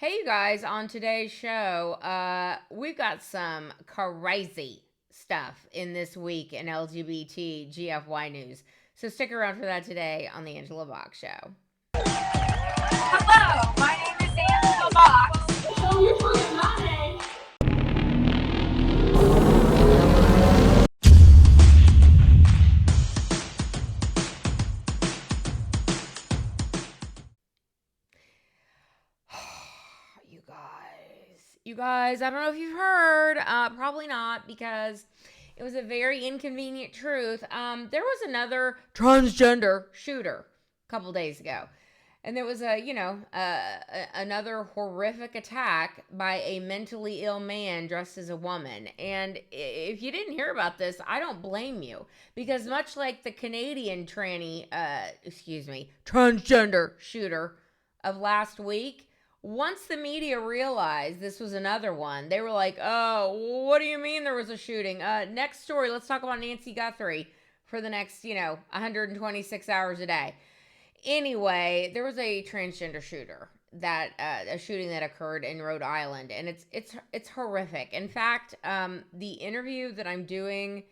Hey, you guys, on today's show, we've got some crazy stuff in this week in LGBT GFY news. So stick around for that today on the Angela Box Show. Hello, my name is Angela Box. Show your personality. You guys, I don't know if you've heard, probably not, because it was a very inconvenient truth. There was another transgender shooter a couple days ago. And there was another horrific attack by a mentally ill man dressed as a woman. And if you didn't hear about this, I don't blame you, because much like the Canadian transgender shooter of last week, once the media realized this was another one, they were like, "Oh, what do you mean there was a shooting?" Next story, let's talk about Nancy Guthrie for the next, 126 hours a day. Anyway, there was a transgender shooter that a shooting that occurred in Rhode Island, and it's horrific. In fact, the interview that I'm doing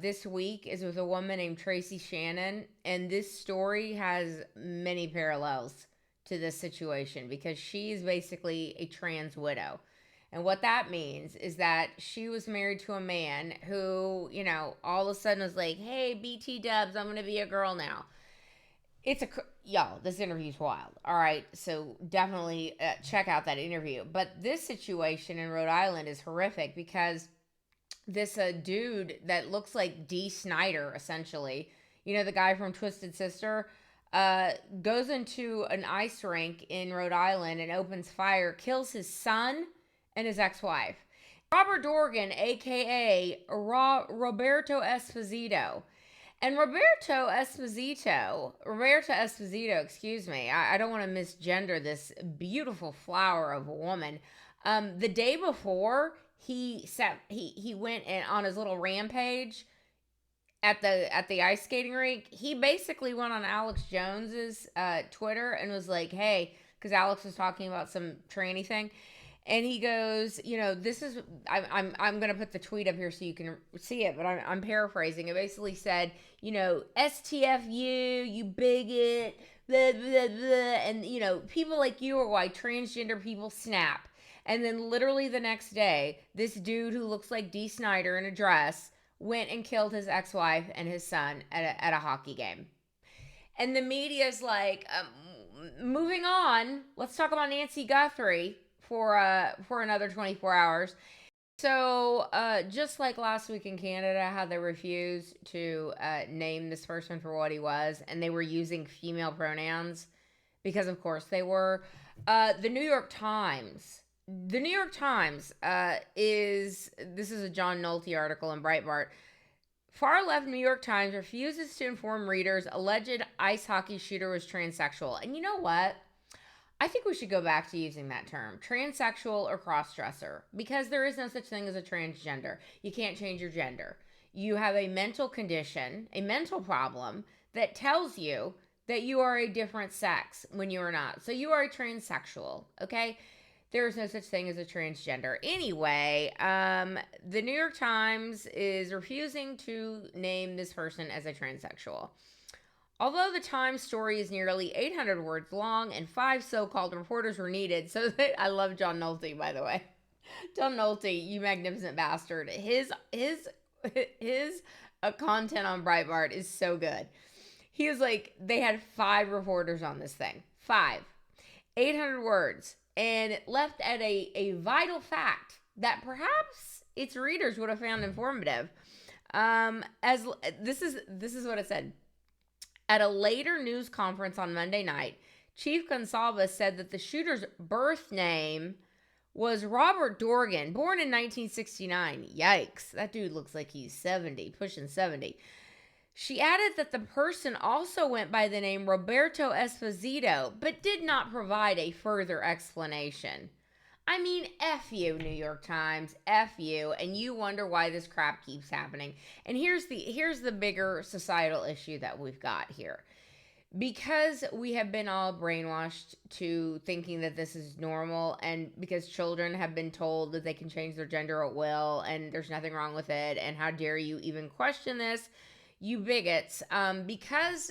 this week is with a woman named Tracy Shannon, and this story has many parallels to this situation because she's basically a trans widow. And what that means is that she was married to a man who, all of a sudden was like, "Hey, BT dubs, I'm going to be a girl now." Y'all, this interview's wild. All right, so definitely check out that interview. But this situation in Rhode Island is horrific because this dude that looks like Dee Snider, essentially, the guy from Twisted Sister, goes into an ice rink in Rhode Island and opens fire, kills his son and his ex-wife. Robert Dorgan, aka Roberto Esposito. And Roberto Esposito, excuse me, I don't want to misgender this beautiful flower of a woman. The day before he went on his little rampage at the ice skating rink, he basically went on Alex Jones's Twitter and was like, "Hey," because Alex was talking about some tranny thing. And he goes, this is, I'm going to put the tweet up here so you can see it, but I'm paraphrasing. It basically said, STFU, you bigot, blah, blah, blah. And, people like you are why transgender people snap. And then literally the next day, this dude who looks like Dee Snider in a dress went and killed his ex-wife and his son at a hockey game. And the media's like, moving on, let's talk about Nancy Guthrie for another 24 hours. So just like last week in Canada, how they refused to name this person for what he was, and they were using female pronouns because of course they were. The New York Times this is a John Nolte article in Breitbart. Far left New York Times refuses to inform readers alleged ice hockey shooter was transsexual. And you know what? I think we should go back to using that term, transsexual or crossdresser, because there is no such thing as a transgender. You can't change your gender. You have a mental condition, a mental problem that tells you that you are a different sex when you are not. So you are a transsexual, okay? There is no such thing as a transgender. Anyway, the New York Times is refusing to name this person as a transsexual. Although the Times story is nearly 800 words long and 5 so-called reporters were needed, I love John Nolte, by the way. John Nolte, you magnificent bastard. His content on Breitbart is so good. He was like, they had 5 reporters on this thing. 5. 800 words. And it left at a vital fact that perhaps its readers would have found informative. As this is what it said. At a later news conference on Monday night, Chief Gonsalves said that the shooter's birth name was Robert Dorgan, born in 1969. Yikes, that dude looks like he's 70, pushing 70. She added that the person also went by the name Roberto Esposito, but did not provide a further explanation. I mean, F you, New York Times, F you, and you wonder why this crap keeps happening. And here's the bigger societal issue that we've got here. because we have been all brainwashed to thinking that this is normal, and because children have been told that they can change their gender at will and there's nothing wrong with it, and how dare you even question this, you bigots. Because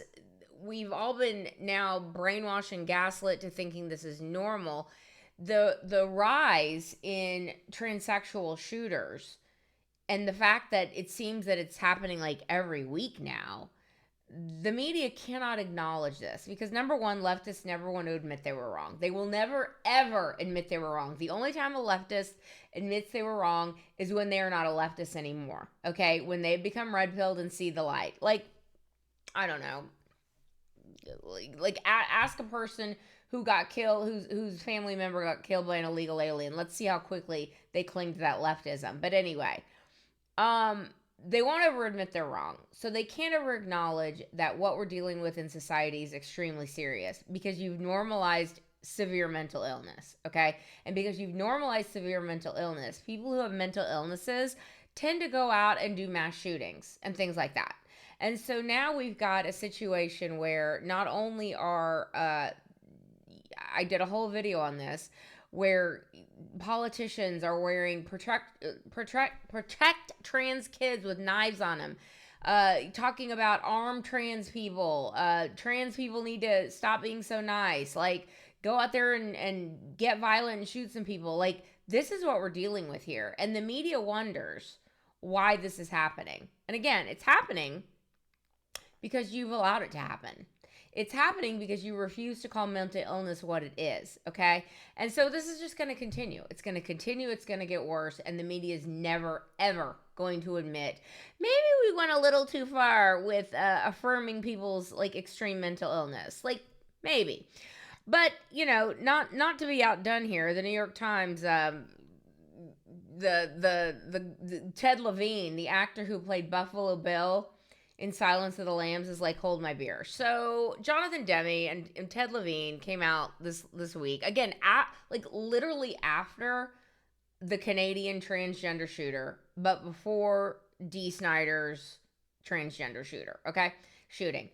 we've all been now brainwashed and gaslit to thinking this is normal, the rise in transsexual shooters and the fact that it seems that it's happening like every week now, the media cannot acknowledge this because, number one, leftists never want to admit they were wrong. They will never, ever admit they were wrong. The only time a leftist admits they were wrong is when they are not a leftist anymore, okay? When they become red-pilled and see the light. Like, I don't know. Like ask a person who got killed, whose family member got killed by an illegal alien. Let's see how quickly they cling to that leftism. But anyway, they won't ever admit they're wrong. So they can't ever acknowledge that what we're dealing with in society is extremely serious because you've normalized severe mental illness, okay? And because you've normalized severe mental illness, people who have mental illnesses tend to go out and do mass shootings and things like that. And so now we've got a situation where not only are, I did a whole video on this, where politicians are wearing protect trans kids with knives on them, talking about armed trans people. Trans people need to stop being so nice. Like, go out there and get violent and shoot some people. Like, this is what we're dealing with here. And the media wonders why this is happening. And again, it's happening because you've allowed it to happen. It's happening because you refuse to call mental illness what it is, okay? And so this is just going to continue. It's going to continue. It's going to get worse. And the media is never, ever going to admit, maybe we went a little too far with affirming people's, like, extreme mental illness. Like, maybe. But, you know, not to be outdone here, the New York Times, the Ted Levine, the actor who played Buffalo Bill in Silence of the Lambs, is like, hold my beer. So Jonathan Demme and Ted Levine came out this week, again, like literally after the Canadian transgender shooter, but before Dee Snider's transgender shooting.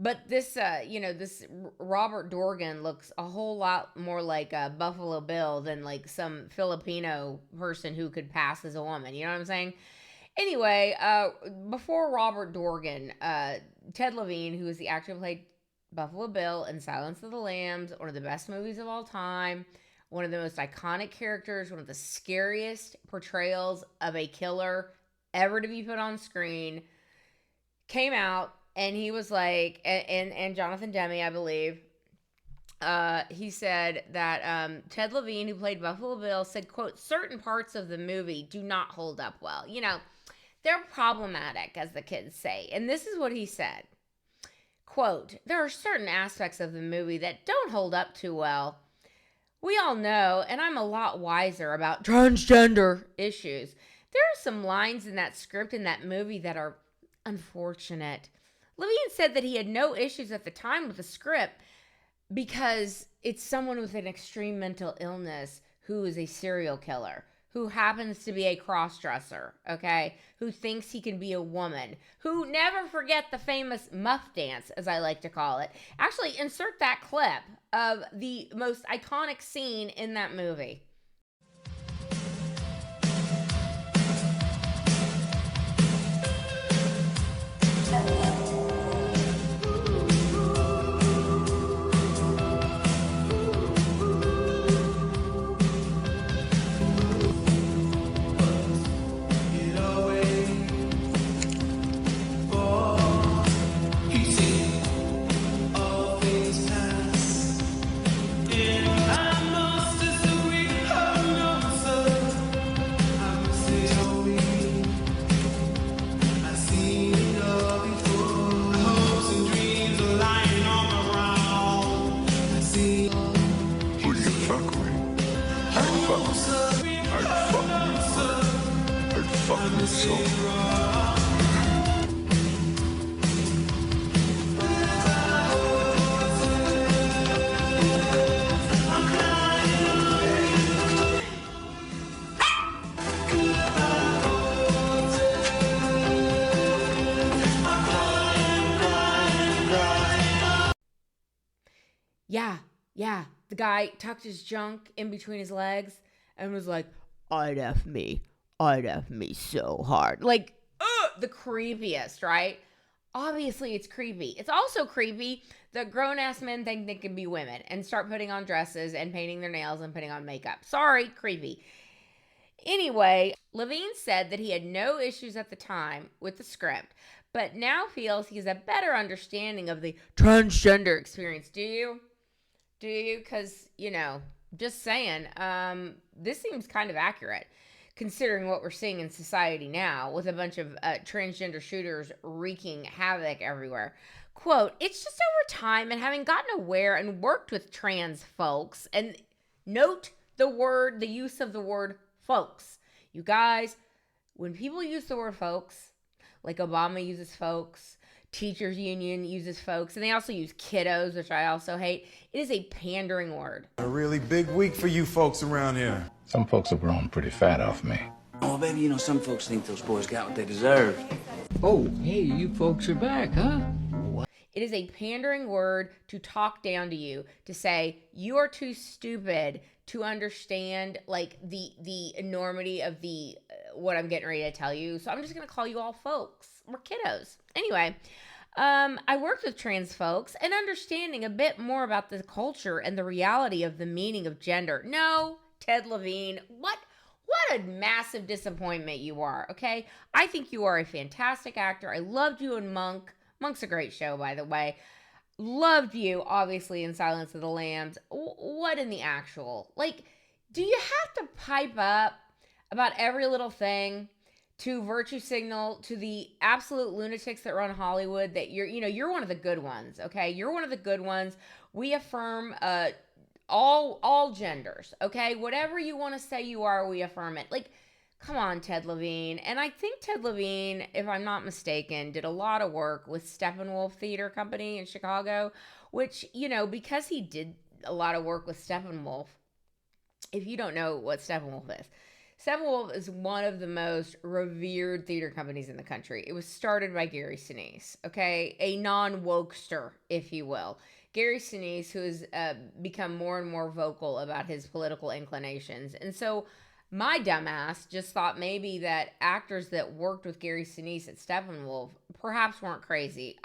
But this, this Robert Dorgan looks a whole lot more like a Buffalo Bill than like some Filipino person who could pass as a woman. You know what I'm saying? Anyway, before Robert Dorgan, Ted Levine, who is the actor who played Buffalo Bill in Silence of the Lambs, one of the best movies of all time, one of the most iconic characters, one of the scariest portrayals of a killer ever to be put on screen, came out and he was like, and Jonathan Demme, I believe, he said that Ted Levine, who played Buffalo Bill, said, quote, certain parts of the movie do not hold up well. You know, they're problematic, as the kids say. And this is what he said. Quote, there are certain aspects of the movie that don't hold up too well. We all know, and I'm a lot wiser about transgender issues. There are some lines in that script in that movie that are unfortunate. Levine said that he had no issues at the time with the script because it's someone with an extreme mental illness who is a serial killer, who happens to be a cross-dresser, okay, who thinks he can be a woman, who never forget the famous muff dance, as I like to call it. Actually, insert that clip of the most iconic scene in that movie. Yeah, the guy tucked his junk in between his legs and was like, I'd F me so hard. Like, the creepiest, right? Obviously, it's creepy. It's also creepy that grown ass men think they can be women and start putting on dresses and painting their nails and putting on makeup. Sorry, creepy. Anyway, Levine said that he had no issues at the time with the script, but now feels he has a better understanding of the transgender experience. Do you? Do you? Because, just saying, this seems kind of accurate considering what we're seeing in society now with a bunch of transgender shooters wreaking havoc everywhere. Quote, it's just over time and having gotten aware and worked with trans folks, and note the use of the word folks. You guys, when people use the word folks, like Obama uses folks, teachers union uses folks, and they also use kiddos, which I also hate. It is a pandering word. A really big week for you folks around here. Some folks have grown pretty fat off me. Oh, baby, some folks think those boys got what they deserve. Oh, hey, you folks are back, huh? It is a pandering word to talk down to you, to say you are too stupid to understand like the enormity of the what I'm getting ready to tell you. So I'm just gonna call you all folks. We're kiddos. Anyway, I worked with trans folks and understanding a bit more about the culture and the reality of the meaning of gender. No, Ted Levine, what a massive disappointment you are, okay? I think you are a fantastic actor. I loved you in Monk. Monk's a great show, by the way. Loved you, obviously, in Silence of the Lambs. What in the actual? Like, do you have to pipe up about every little thing to virtue signal to the absolute lunatics that run Hollywood that you're one of the good ones, okay? You're one of the good ones. We affirm all genders, okay? Whatever you want to say you are, we affirm it. Like, come on, Ted Levine. And I think Ted Levine, if I'm not mistaken, did a lot of work with Steppenwolf Theater Company in Chicago, which, because he did a lot of work with Steppenwolf, if you don't know what Steppenwolf is, Steppenwolf is one of the most revered theater companies in the country. It was started by Gary Sinise, okay? A non-wokester, if you will. Gary Sinise, who has become more and more vocal about his political inclinations. And so my dumbass just thought maybe that actors that worked with Gary Sinise at Steppenwolf perhaps weren't crazy.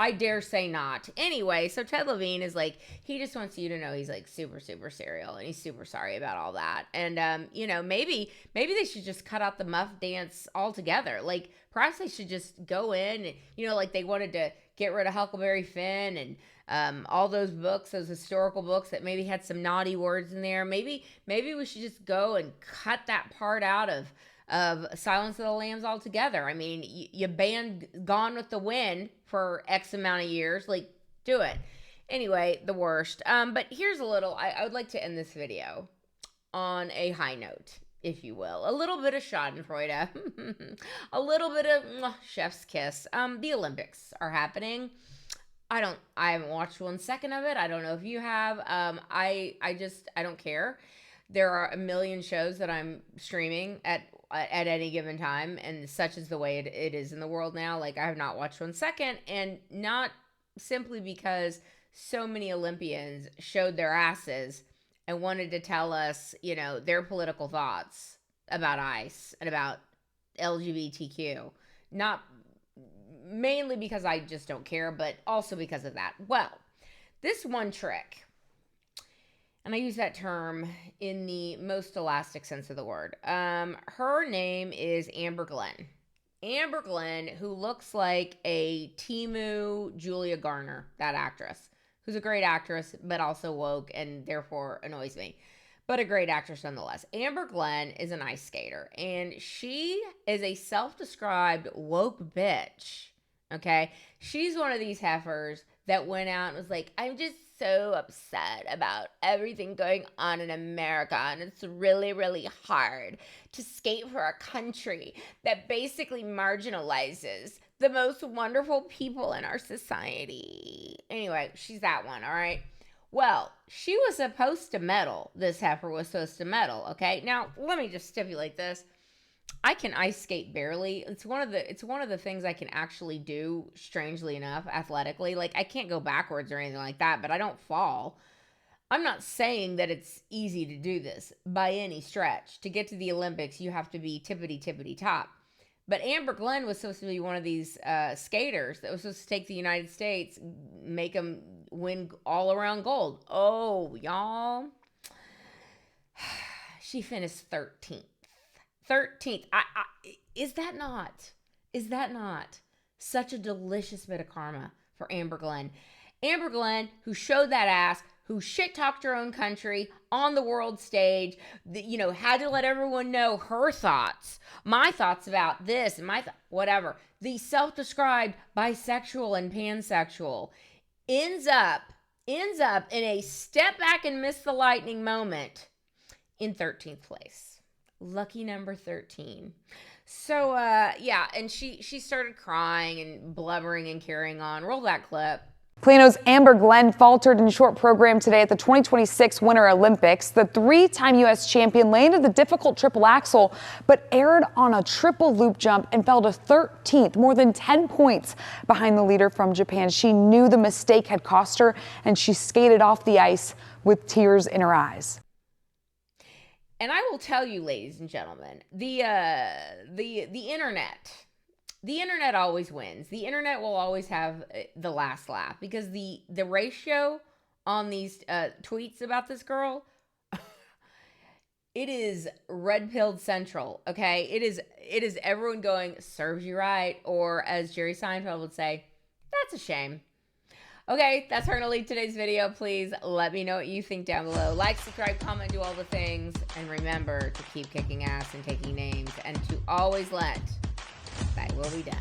I dare say not. Anyway, so Ted Levine is like, he just wants you to know he's like super, super serial and he's super sorry about all that. And, maybe they should just cut out the muff dance altogether. Like, perhaps they should just go in and, like they wanted to get rid of Huckleberry Finn and all those books, those historical books that maybe had some naughty words in there. Maybe we should just go and cut that part out of Silence of the Lambs altogether. I mean, you banned Gone with the Wind for X amount of years. Like, do it. Anyway, the worst. But here's a little, I would like to end this video on a high note, if you will. A little bit of Schadenfreude. A little bit of chef's kiss. The Olympics are happening. I haven't watched 1 second of it. I don't know if you have. I don't care. There are a million shows that I'm streaming at any given time, and such is the way it is in the world now. Like, I have not watched 1 second, and not simply because so many Olympians showed their asses and wanted to tell us, their political thoughts about ICE and about LGBTQ. Not mainly because I just don't care, but also because of that. Well, this one trick, and I use that term in the most elastic sense of the word. Her name is Amber Glenn. Amber Glenn, who looks like a Temu Julia Garner, that actress, who's a great actress, but also woke and therefore annoys me. But a great actress nonetheless. Amber Glenn is an ice skater, and she is a self-described woke bitch, okay? She's one of these heifers that went out and was like, I'm just so upset about everything going on in America, and it's really, really hard to skate for a country that basically marginalizes the most wonderful people in our society. Anyway, she's that one, all right? Well, she was supposed to medal. This heifer was supposed to medal, okay? Now, let me just stipulate this. I can ice skate barely. It's one of the things I can actually do, strangely enough, athletically. Like, I can't go backwards or anything like that, but I don't fall. I'm not saying that it's easy to do this by any stretch. To get to the Olympics, you have to be tippity top. But Amber Glenn was supposed to be one of these skaters that was supposed to take the United States, make them win all around gold. Oh, y'all. She finished 13th. 13th. Is that not such a delicious bit of karma for Amber Glenn? Amber Glenn, who showed that ass, who shit-talked her own country on the world stage, had to let everyone know her thoughts, my thoughts about this, and whatever. The self-described bisexual and pansexual ends up in a step back and miss the lightning moment in 13th place. Lucky number 13. So, and she started crying and blubbering and carrying on. Roll that clip. Plano's Amber Glenn faltered in short program today at the 2026 Winter Olympics. The three-time U.S. champion landed the difficult triple axel, but erred on a triple loop jump and fell to 13th, more than 10 points behind the leader from Japan. She knew the mistake had cost her, and she skated off the ice with tears in her eyes. And I will tell you, ladies and gentlemen, the internet always wins. The internet will always have the last laugh because the ratio on these tweets about this girl, it is red-pilled central, okay? It is everyone going, serves you right, or as Jerry Seinfeld would say, that's a shame. Okay, that's where I'm going to leave today's video. Please let me know what you think down below. Like, subscribe, comment, do all the things. And remember to keep kicking ass and taking names and to always let thy will be done.